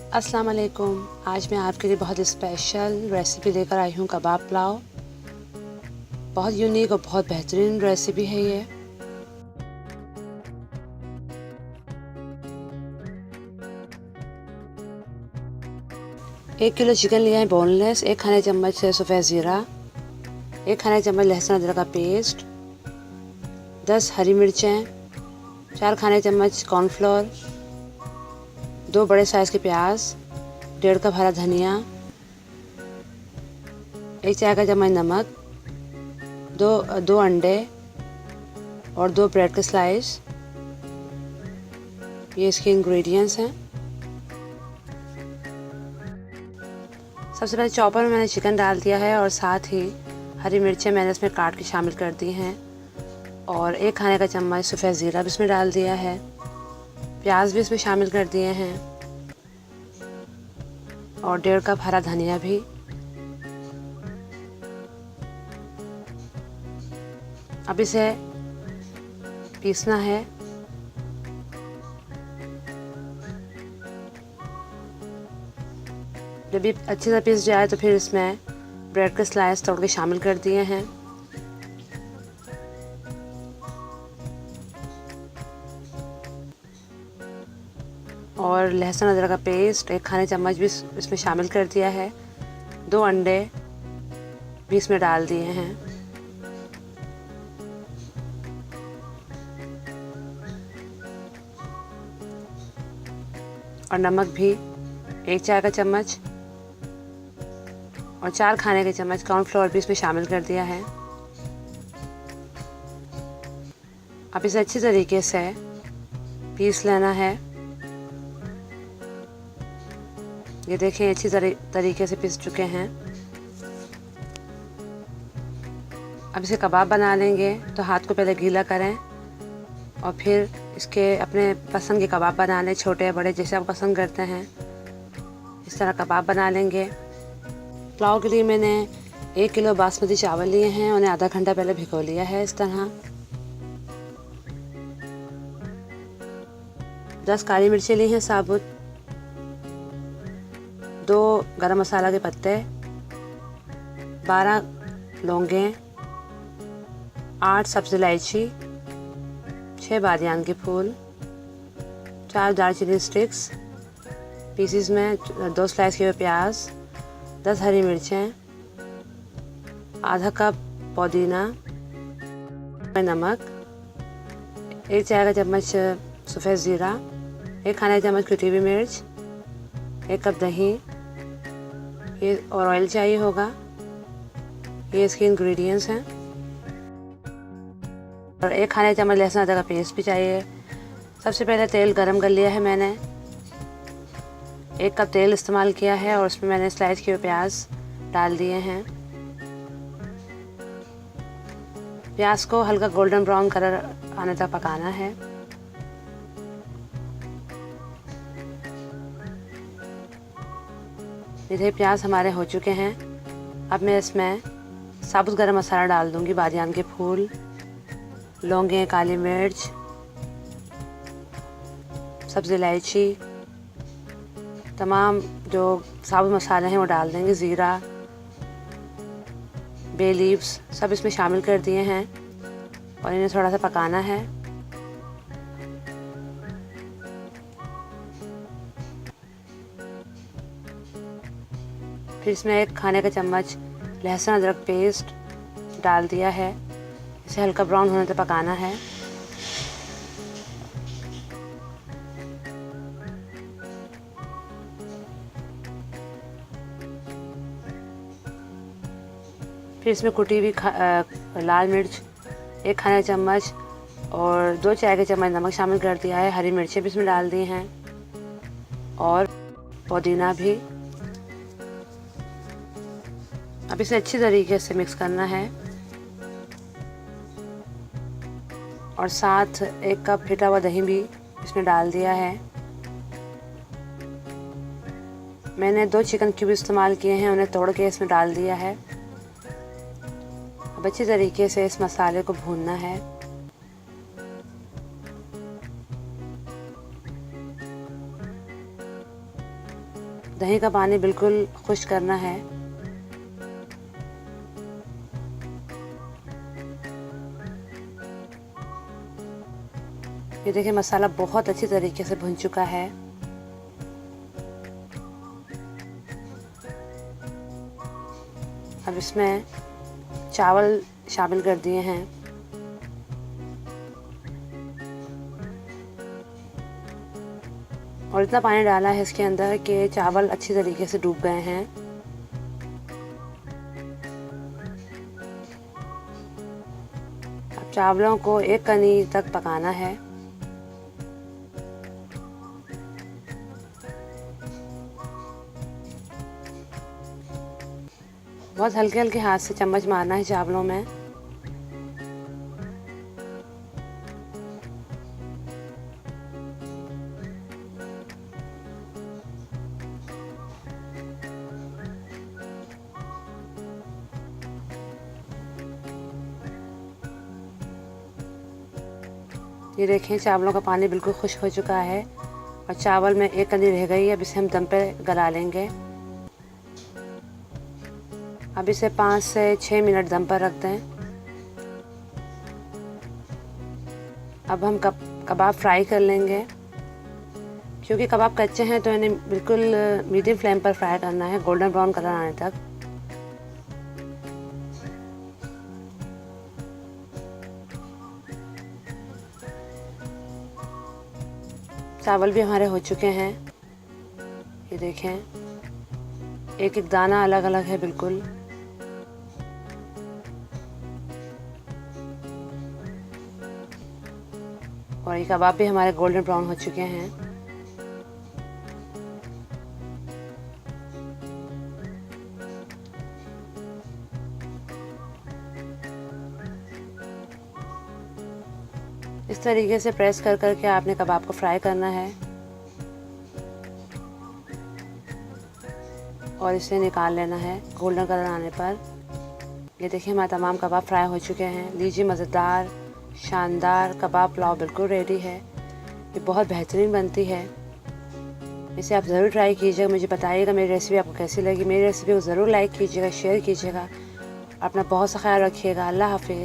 अस्सलाम वालेकुम। आज मैं आपके लिए बहुत स्पेशल रेसिपी लेकर आई हूँ, कबाब पुलाव। बहुत यूनिक और बहुत बेहतरीन रेसिपी है ये। एक किलो चिकन लिया है बोनलेस, 1 खाने चम्मच सफ़ेद ज़ीरा, 1 खाने चम्मच लहसुन अदरक का पेस्ट, 10 हरी मिर्चें, 4 खाने चम्मच कॉर्नफ्लोर, 2 बड़े साइज़ के प्याज, 1.5 कप हरा धनिया, 1 चाय का चम्मच नमक, दो अंडे और 2 ब्रेड के स्लाइस। ये इसके इंग्रेडिएंट्स हैं। सबसे पहले चॉपर में मैंने चिकन डाल दिया है और साथ ही हरी मिर्चें मैंने इसमें काट के शामिल कर दी हैं और 1 खाने का चम्मच सफ़ेद ज़ीरा भी इसमें डाल दिया है। प्याज भी इसमें शामिल कर दिए हैं और 1.5 कप हरा धनिया भी। अब इसे पीसना है। जब ये अच्छी तरह पीस जाए तो फिर इसमें ब्रेड के स्लाइस तोड़ के शामिल कर दिए हैं और लहसुन अदरक का पेस्ट 1 खाने चम्मच भी इसमें शामिल कर दिया है। 2 अंडे भी इसमें डाल दिए हैं और नमक भी 1 चाय का चम्मच और 4 खाने के चम्मच कॉर्नफ्लोर भी इसमें शामिल कर दिया है। अब इसे अच्छी तरीके से पीस लेना है। ये देखें अच्छी तरीके से पीस चुके हैं। अब इसे कबाब बना लेंगे तो हाथ को पहले गीला करें और फिर इसके अपने पसंद के कबाब बना लें, छोटे बड़े जैसे आप पसंद करते हैं। इस तरह कबाब बना लेंगे। पुलाव के लिए मैंने 1 किलो बासमती चावल लिए हैं, उन्हें आधा घंटा पहले भिगो लिया है। इस तरह 10 काली मिर्चें ली हैं साबुत, 2 गरम मसाला के पत्ते, 12 लौंगें, 8 सब्ज़ इलायची, 6 बादियान के फूल, 4 दालचीनी स्टिक्स पीसीस में, 2 स्लाइस किए हुए प्याज, 10 हरी मिर्चें, आधा कप पुदीना, नमक, 1 चाय का चम्मच सफ़ेद ज़ीरा, 1 खाने का चम्मच कुटी हुई मिर्च, 1 कप दही, ये और ऑयल चाहिए होगा। ये इसके इंग्रेडिएंट्स हैं और 1 खाने का चम्मच लहसुन अदरक का पेस्ट भी चाहिए। सबसे पहले तेल गरम कर लिया है मैंने, 1 कप तेल इस्तेमाल किया है और उसमें मैंने स्लाइस किए हुए प्याज डाल दिए हैं। प्याज को हल्का गोल्डन ब्राउन कलर आने तक पकाना है। इधर प्याज हमारे हो चुके हैं। अब मैं इसमें साबुत गरम मसाला डाल दूंगी, बादियान के फूल, लौंगे, काली मिर्च, सब्ज़ इलायची, तमाम जो साबुत मसाले हैं वो डाल देंगे। ज़ीरा, बे लीव्स सब इसमें शामिल कर दिए हैं और इन्हें थोड़ा सा पकाना है। फिर इसमें 1 खाने का चम्मच लहसुन अदरक पेस्ट डाल दिया है। इसे हल्का ब्राउन होने तक पकाना है। फिर इसमें कुटी हुई लाल मिर्च 1 खाने का चम्मच और 2 चाय के चम्मच नमक शामिल कर दिया है। हरी मिर्चें भी इसमें डाल दी हैं और पुदीना भी। अब इसे अच्छी तरीके से मिक्स करना है और साथ 1 कप फिटा हुआ दही भी इसमें डाल दिया है। मैंने 2 चिकन क्यूब इस्तेमाल किए हैं, उन्हें तोड़ के इसमें डाल दिया है। अब अच्छी तरीके से इस मसाले को भूनना है। दही का पानी बिल्कुल खुश्क करना है। ये देखिए मसाला बहुत अच्छी तरीके से भुन चुका है। अब इसमें चावल शामिल कर दिए हैं। और इतना पानी डाला है इसके अंदर कि चावल अच्छी तरीके से डूब गए हैं। अब चावलों को एक कनी तक पकाना है। बहुत हल्के हल्के हाथ से चम्मच मारना है चावलों में। ये देखें चावलों का पानी बिल्कुल खुश्क हो चुका है और चावल में एक कनी रह गई है। अब इसे हम दम पे गला लेंगे। अब इसे 5 से 6 मिनट दम पर रख दें। अब हम कबाब फ्राई कर लेंगे। क्योंकि कबाब कच्चे हैं तो इन्हें बिल्कुल मीडियम फ्लेम पर फ्राई करना है, गोल्डन ब्राउन कलर आने तक। चावल भी हमारे हो चुके हैं। ये देखें एक एक दाना अलग अलग है बिल्कुल। और ये कबाब भी हमारे गोल्डन ब्राउन हो चुके हैं। इस तरीके से प्रेस कर करके आपने कबाब को फ्राई करना है और इसे निकाल लेना है गोल्डन कलर आने पर। ये देखिए हमारे तमाम कबाब फ्राई हो चुके हैं। लीजिए मज़ेदार शानदार कबाब पुलाव बिल्कुल रेडी है। ये बहुत बेहतरीन बनती है। इसे आप ज़रूर ट्राई कीजिएगा। मुझे बताइएगा मेरी रेसिपी आपको कैसी लगी। मेरी रेसिपी को ज़रूर लाइक कीजिएगा, शेयर कीजिएगा। अपना बहुत सा ख्याल रखिएगा। अल्लाह हाफिज़।